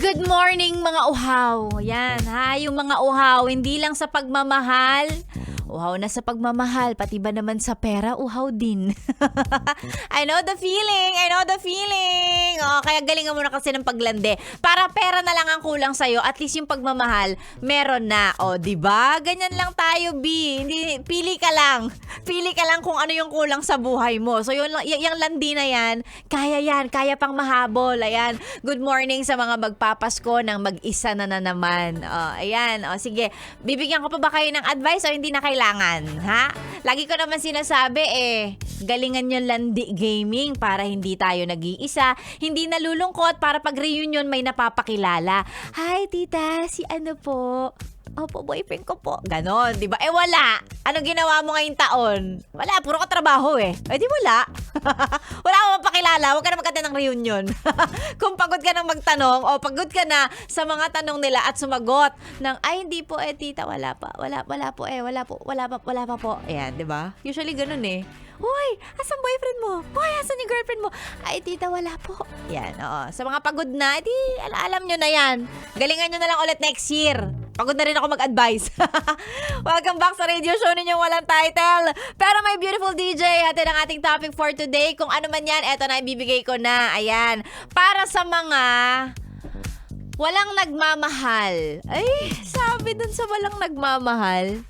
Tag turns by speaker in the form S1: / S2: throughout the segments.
S1: Good morning mga uhaw. Yan ha, yung mga uhaw, hindi lang sa pagmamahal. Uhaw na sa pagmamahal, pati ba naman sa pera, uhaw din. I know the feeling, kaya galingan mo na kasi ng paglande. Para pera na lang ang kulang sa'yo, at least yung pagmamahal, meron na. O, diba? Ganyan lang tayo, B. Hindi, pili ka lang. Pili ka lang kung ano yung kulang sa buhay mo. So, yung landi na yan, kaya pang mahabol. Ayan, good morning sa mga magpapasko ng mag-isa na naman. O, ayan, o, sige. Bibigyan ko pa ba kayo ng advice o hindi na kailangan? Ha? Lagi ko naman sinasabi galingan nyo landi gaming para hindi tayo nag-iisa, hindi nalulungkot para pag reunion may napapakilala. Hi tita, si ano po? Opo, boyfriend ko po. Ganon, di ba? Wala. Ano ginawa mo ngayong taon? Wala, puro ka trabaho di wala. Wala ka mapakilala, huwag ka na magkata ng reunion. Kung pagod ka nang magtanong o pagod ka na sa mga tanong nila at sumagot ng, ay hindi po tita, wala pa po. Ayan, di ba? Usually ganun Hoy, asan boyfriend mo? Hoy, asan yung girlfriend mo? Ay, tita, wala po. Yan, oo. Sa mga pagod na, alam nyo na yan. Galingan nyo na lang ulit next year. Pagod na rin ako mag-advise. Welcome back sa radio show ninyong walang title. Pero my beautiful DJ, hatid ang ating topic for today. Kung ano man yan, eto na, ibibigay ko na. Ayan. Para sa mga walang nagmamahal. Ay, sabi dun sa walang nagmamahal.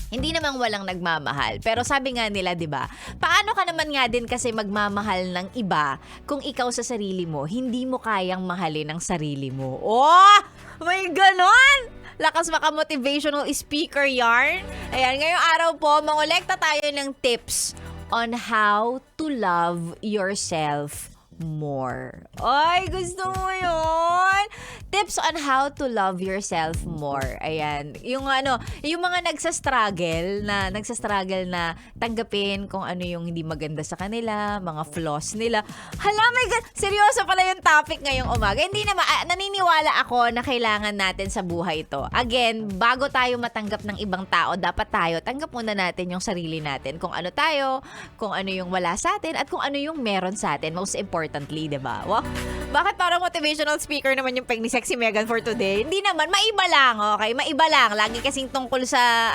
S1: Hindi namang walang nagmamahal. Pero sabi nga nila, di ba? Paano ka naman nga din kasi magmamahal ng iba kung ikaw sa sarili mo, hindi mo kayang mahalin ang sarili mo? Oh! May ganon! Lakas maka-motivational speaker yarn. Ayan, ngayong araw po, mangolekta tayo ng tips on how to love yourself more. Ay, gusto mo yun? Tips on how to love yourself more. Ayan. Yung mga nagsastruggle na tanggapin kung ano yung hindi maganda sa kanila, mga flaws nila. Hala, my God! Seryoso pala yung topic ngayong umaga. Hindi naman, naniniwala ako na kailangan natin sa buhay ito. Again, bago tayo matanggap ng ibang tao, dapat tayo, tanggap muna natin yung sarili natin. Kung ano tayo, kung ano yung wala sa atin, at kung ano yung meron sa atin. Most importantly, diba? Wow. Bakit parang motivational speaker naman yung peg ni Sexy Megan for today? Hindi naman, maiba lang, okay? Maiba lang. Lagi kasing tungkol sa,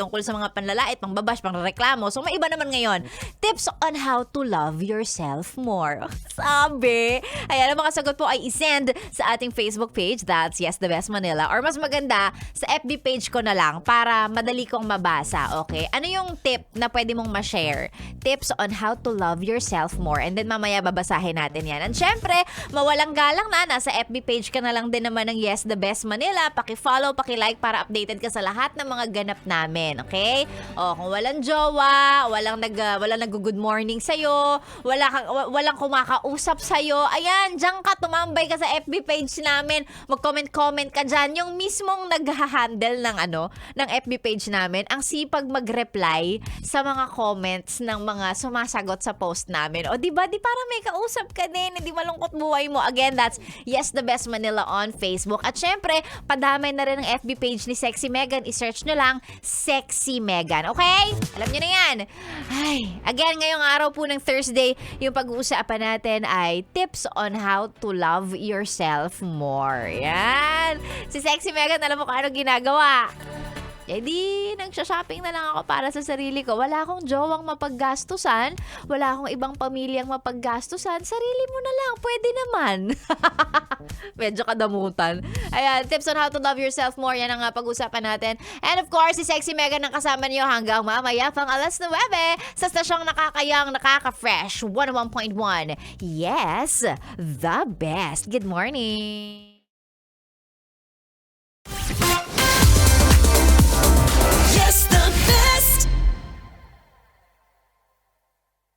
S1: tungkol sa mga panlalait, pangbabash, pangreklamo. So, maiba naman ngayon. Tips on how to love yourself more. Sabi. Ayan, ang mga sagot po ay isend sa ating Facebook page. That's Yes The Best Manila. Or mas maganda, sa FB page ko na lang para madali kong mabasa, okay? Ano yung tip na pwede mong ma-share? Tips on how to love yourself more. And then mamaya babasahin natin yan. And syempre, mawalang galang na, nasa FB page ka na lang din naman ng Yes The Best Manila. Paki-follow, paki-like para updated ka sa lahat ng mga ganap namin, okay? O, kung walang jowa, walang nag-good morning sa'yo, walang kumakausap sa'yo, ayan, diyan ka, tumambay ka sa FB page namin, mag-comment ka dyan. Yung mismong nag-handle ng FB page namin, ang sipag mag-reply sa mga comments ng mga sumasagot sa post namin. O, diba? Di parang may kausap ka din, hindi malungkot buhay mo. Again, that's Yes The Best Manila on Facebook. At syempre, padamay na rin ang FB page ni Sexy Megan. I-search nyo lang, Sexy Megan. Okay? Alam nyo na yan. Ay, again, ngayong araw po ng Thursday, yung pag-uusapan natin ay tips on how to love yourself more. Yan. Si Sexy Megan, alam mo kung ano ginagawa? Nagsha-shopping na lang ako para sa sarili ko. Wala akong jowang mapaggastusan. Wala akong ibang pamilyang mapaggastusan. Sarili mo na lang. Pwede naman. Medyo kadamutan. Ayan, tips on how to love yourself more. Yan ang pag-usapan natin. And of course, si Sexy Megan ang kasama niyo hanggang mamaya pang 9:00 sa stasyong nakakayang, nakaka-fresh 101.1. Yes, the best. Good morning.